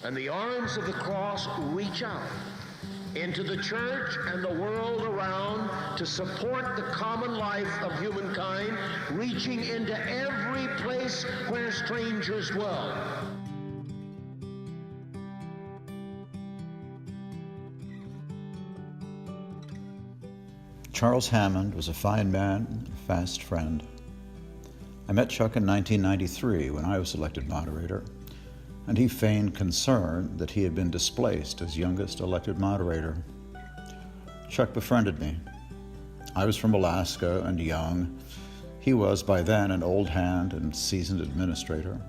And the arms of the cross reach out into the church and the world around to support the common life of humankind, reaching into every place where strangers dwell. Charles Hammond was a fine man and a fast friend. I met Chuck in 1993 when I was elected moderator, and he feigned concern that he had been displaced as youngest elected moderator. Chuck befriended me. I was from Alaska and young. He was by then an old hand and seasoned administrator.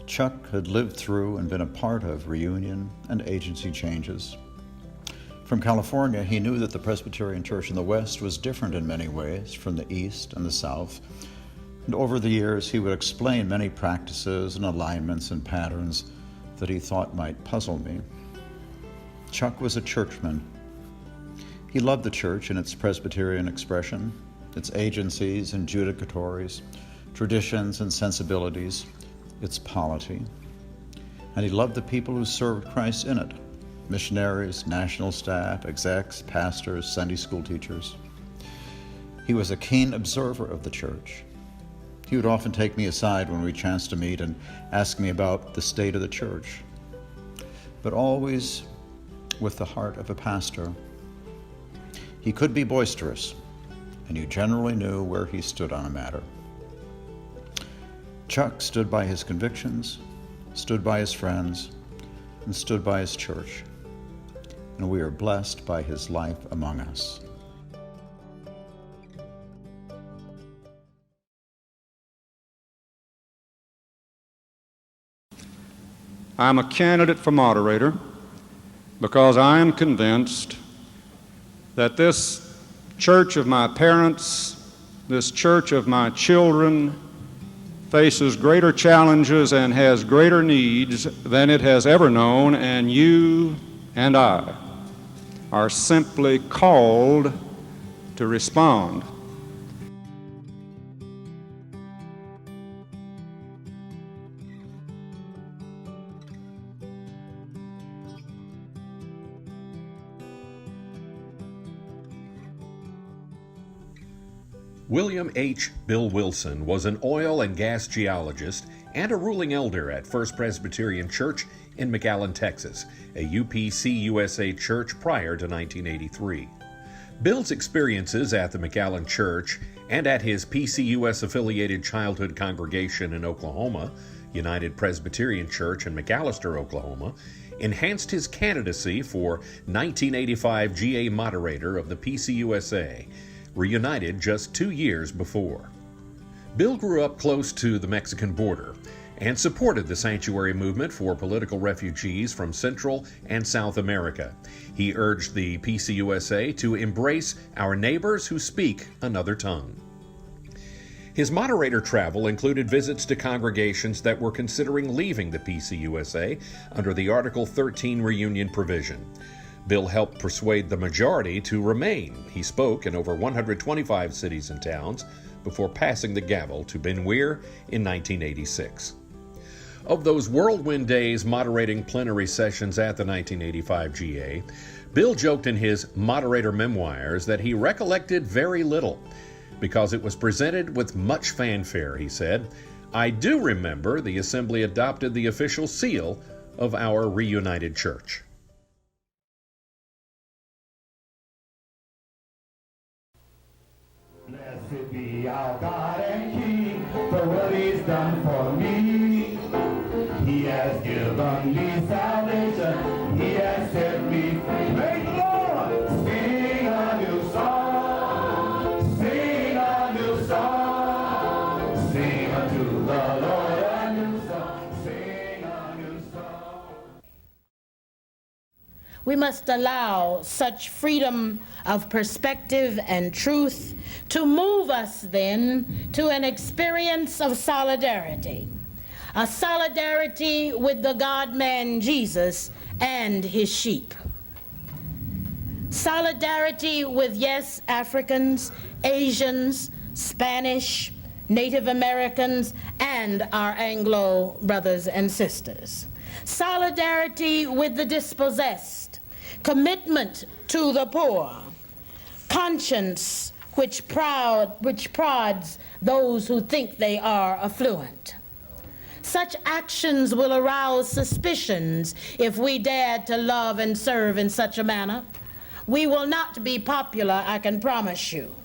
Chuck had lived through and been a part of reunion and agency changes. From California, he knew that the Presbyterian Church in the West was different in many ways from the East and the South. And over the years, he would explain many practices and alignments and patterns that he thought might puzzle me. Chuck was a churchman. He loved the church in its Presbyterian expression, its agencies and judicatories, traditions and sensibilities, its polity. And he loved the people who served Christ in it: missionaries, national staff, execs, pastors, Sunday school teachers. He was a keen observer of the church. He would often take me aside when we chanced to meet and ask me about the state of the church, but always with the heart of a pastor. He could be boisterous, and you generally knew where he stood on a matter. Chuck stood by his convictions, stood by his friends, and stood by his church, and we are blessed by his life among us. I'm a candidate for moderator because I am convinced that this church of my parents, this church of my children, faces greater challenges and has greater needs than it has ever known, and you and I are simply called to respond. William H. Bill Wilson was an oil and gas geologist and a ruling elder at First Presbyterian Church in McAllen, Texas, a UPC-USA church prior to 1983. Bill's experiences at the McAllen Church and at his PCUS-affiliated childhood congregation in Oklahoma, United Presbyterian Church in McAllister, Oklahoma, enhanced his candidacy for 1985 GA Moderator of the PCUSA, reunited just 2 years before. Bill grew up close to the Mexican border and supported the sanctuary movement for political refugees from Central and South America. He urged the PCUSA to embrace our neighbors who speak another tongue. His moderator travel included visits to congregations that were considering leaving the PCUSA under the Article 13 reunion provision. Bill helped persuade the majority to remain. He spoke in over 125 cities and towns before passing the gavel to Ben Weir in 1986. Of those whirlwind days moderating plenary sessions at the 1985 GA, Bill joked in his Moderator Memoirs that he recollected very little because it was presented with much fanfare. He said, "I do remember the assembly adopted the official seal of our reunited church." Blessed be our God and King for what He's done for me. He has given me salvation. He has set me free. Make the Lord sing a new song. Sing a new song. Sing unto the Lord a new song. Sing a new song. We must allow such freedom of perspective and truth to move us then to an experience of solidarity, a solidarity with the God-man Jesus and his sheep. Solidarity with, yes, Africans, Asians, Spanish, Native Americans, and our Anglo brothers and sisters. solidarity with the dispossessed, commitment to the poor, conscience which prods those who think they are affluent. Such actions will arouse suspicions if we dare to love and serve in such a manner. We will not be popular, I can promise you.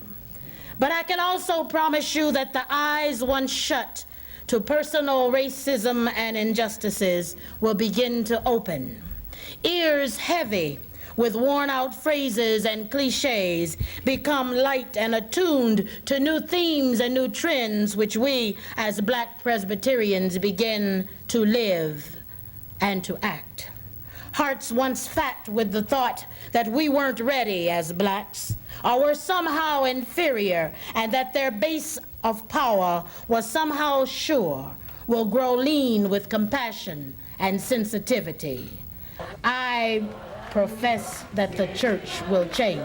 But I can also promise you that the eyes once shut to personal racism and injustices will begin to open. Ears heavy with worn-out phrases and cliches become light and attuned to new themes and new trends which we as Black Presbyterians begin to live and to act. Hearts once fat with the thought that we weren't ready as blacks or were somehow inferior and that their base of power was somehow sure will grow lean with compassion and sensitivity. I profess that the church will change.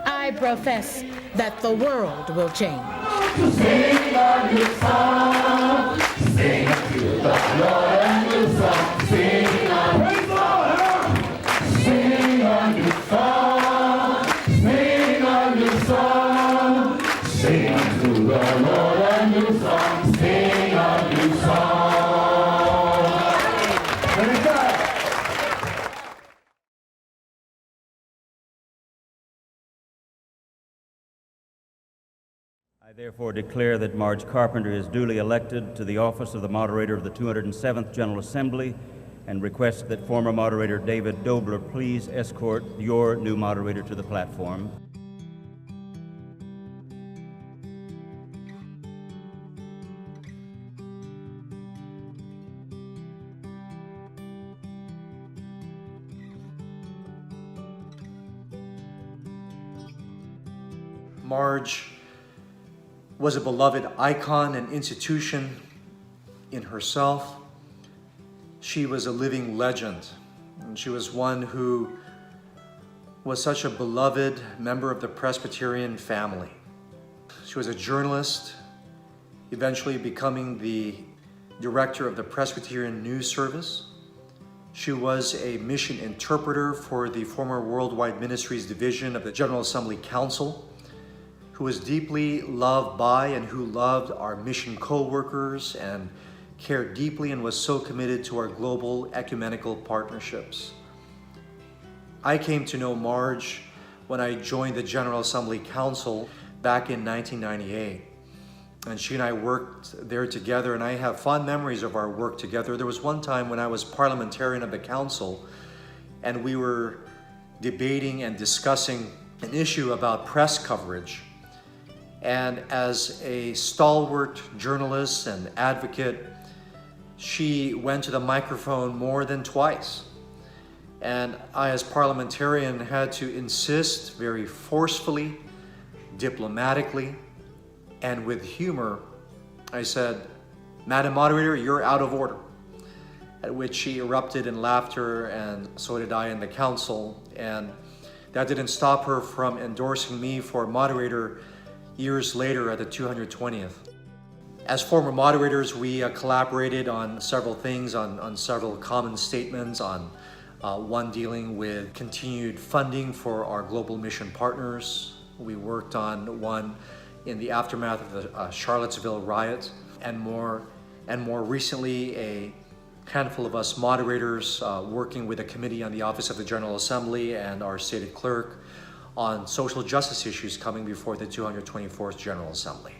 I profess that the world will change. Sing a new song, sing to the Lord a new song, sing a new song, sing a new song, sing to the Lord a new song, sing a new song. I therefore declare that Marj Carpenter is duly elected to the office of the moderator of the 207th General Assembly and request that former moderator David Dobler please escort your new moderator to the platform. Marj was a beloved icon and institution in herself. She was a living legend, and she was one who was such a beloved member of the Presbyterian family. She was a journalist, eventually becoming the director of the Presbyterian News Service. She was a mission interpreter for the former Worldwide Ministries Division of the General Assembly Council, who was deeply loved by and who loved our mission co-workers and cared deeply and was so committed to our global ecumenical partnerships. I came to know Marj when I joined the General Assembly Council back in 1998. And she and I worked there together, and I have fond memories of our work together. There was one time when I was parliamentarian of the council, and we were debating and discussing an issue about press coverage. And as a stalwart journalist and advocate, she went to the microphone more than twice. And I, as parliamentarian, had to insist very forcefully, diplomatically, and with humor. I said, "Madam Moderator, you're out of order." At which she erupted in laughter, and so did I in the council. And that didn't stop her from endorsing me for moderator years later at the 220th. As former moderators, we collaborated on several things, on several common statements, on one dealing with continued funding for our global mission partners. We worked on one in the aftermath of the Charlottesville riot, and more recently, a handful of us moderators working with a committee on the Office of the General Assembly and our stated clerk on social justice issues coming before the 224th General Assembly.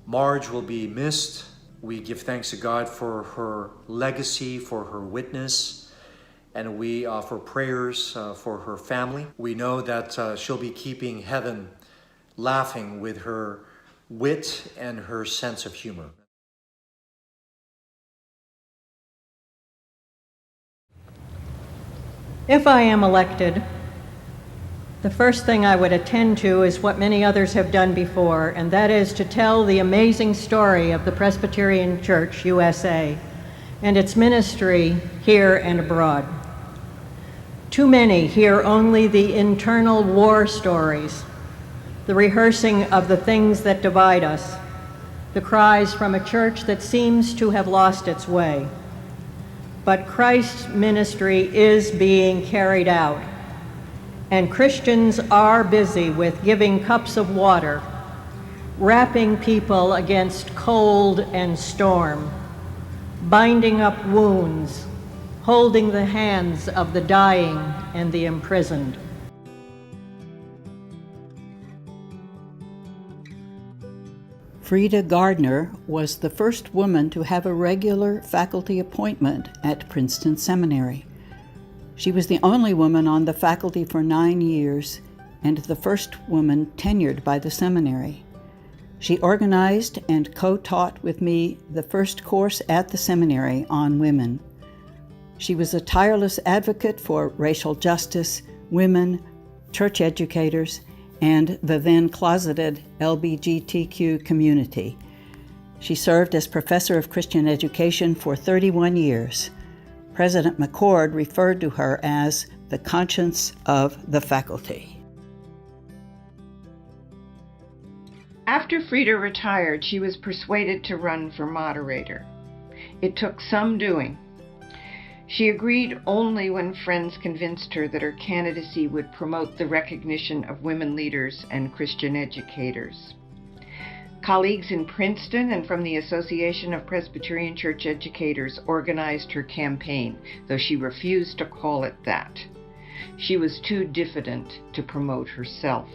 Marj will be missed. We give thanks to God for her legacy, for her witness, and we offer prayers for her family. We know that she'll be keeping heaven laughing with her wit and her sense of humor. If I am elected, the first thing I would attend to is what many others have done before, and that is to tell the amazing story of the Presbyterian Church USA and its ministry here and abroad. Too many hear only the internal war stories, the rehearsing of the things that divide us, the cries from a church that seems to have lost its way. but Christ's ministry is being carried out. And Christians are busy with giving cups of water, wrapping people against cold and storm, binding up wounds, holding the hands of the dying and the imprisoned. Freda Gardner was the first woman to have a regular faculty appointment at Princeton Seminary. She was the only woman on the faculty for 9 years and the first woman tenured by the seminary. She organized and co-taught with me the first course at the seminary on women. She was a tireless advocate for racial justice, women, church educators, and the then closeted LGBTQ community. She served as professor of Christian education for 31 years. President McCord referred to her as the conscience of the faculty. After Freda retired, she was persuaded to run for moderator. It took some doing. She agreed only when friends convinced her that her candidacy would promote the recognition of women leaders and Christian educators. Colleagues in Princeton and from the Association of Presbyterian Church Educators organized her campaign, though she refused to call it that. She was too diffident to promote herself.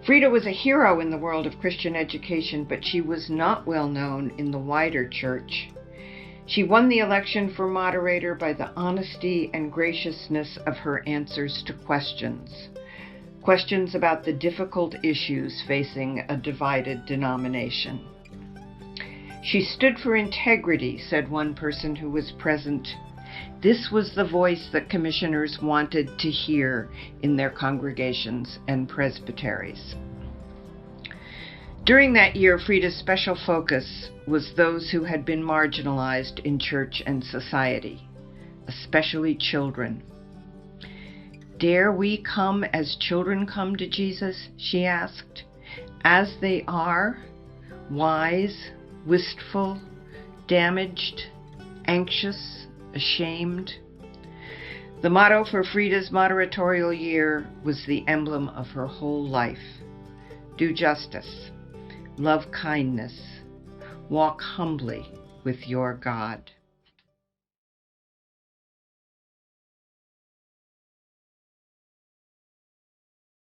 Freda was a hero in the world of Christian education, but she was not well known in the wider church. She won the election for moderator by the honesty and graciousness of her answers to questions about the difficult issues facing a divided denomination. She stood for integrity, said one person who was present. This was the voice that commissioners wanted to hear in their congregations and presbyteries. During that year, Freda's special focus was those who had been marginalized in church and society, especially children. Dare we come as children come to Jesus, she asked, as they are, wise, wistful, damaged, anxious, ashamed? The motto for Freda's moderatorial year was the emblem of her whole life. Do justice. Love kindness. Walk humbly with your God.